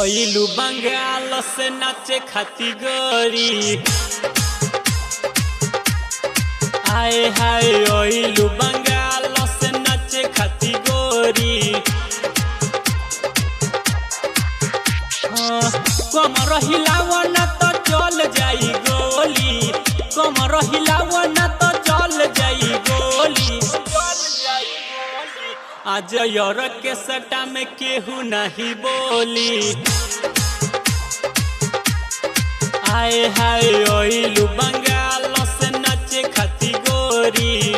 ओइलू बंगाल से नाचे खाती गोरी। आए हाय ओइलू बंगाल से नाचे खाती गोरी। कमर हिलावना तो चल जाई गोली, कमर हिलावना तो चल जाई गोली। आज यार के सटा में केहू नहीं बोली। आए हाय ओइलू बंगाल से नाचे खाती गोरी।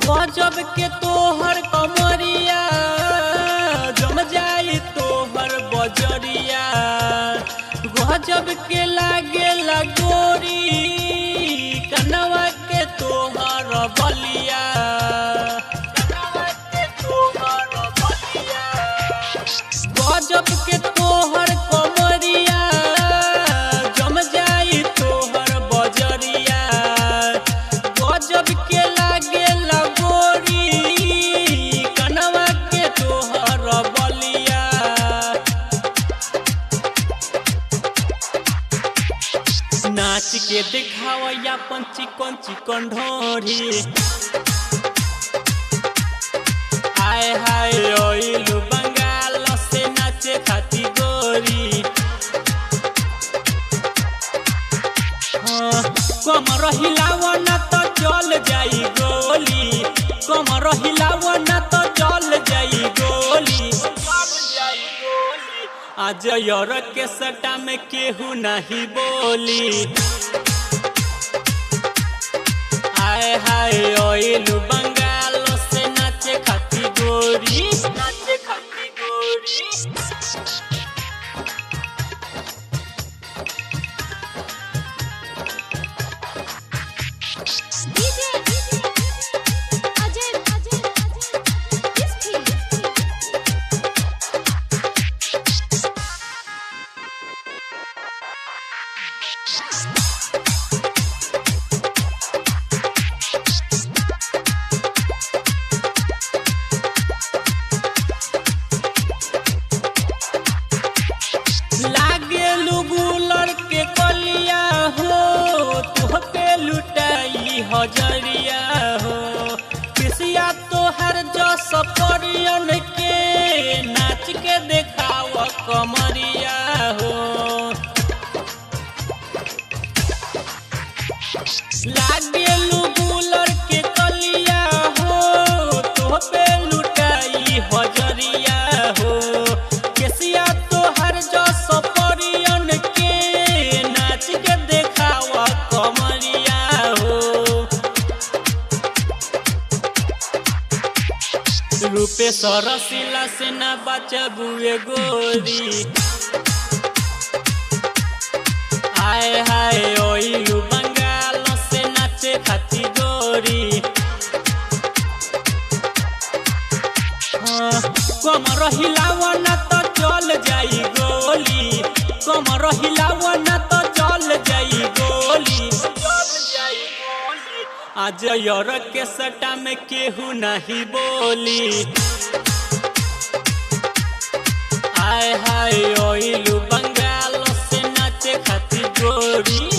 गजब के तोहर कमरिया जम जाई तोहर बजरिया। गजब के लागे लगोरी कनवा के तोहर बलिया। गजब के तोहर कमरिया जम जाई तोहर बजरिया। गजब के लागे नाच के दिखावा अपन चिकन चिकन ढोरी। आए हाय ओइलू बंगाल से नाचे खाती गोरी। कमर हिलावना तो चल जाई गोली, कमर हिलावना तो चल जाई गोली। आज यार के सटा में केहू नहीं बोली। आए हाय ओइलू बंगाल से नाचे खाती गोरी, नाचे खाती गोरी। लागेलू गुलर के कलिया हो, तुह पे लुटाई हजरिया हो। किसिया तोहर जस परियन के नाच के देखाव कमरिया हो। लागेलू गुलर के कलिया हो, तुह पे लुटाई हजरिया हो। किसिया तोहर जस परियन के नाच के देखावा कमरिया हो। रूपेश्वर सिला से ना बचबुए गोरी। आए हाय ओइलू बंगाल से नाचे खाती गोरी। कमर हिलावना तो चल जाई गोली, कमर हिलावना तो चल जाई गोली। आज यार के सटा में केहू नहीं बोली। आए हाय ओइलू बंगाल से नाचे खाती गोरी।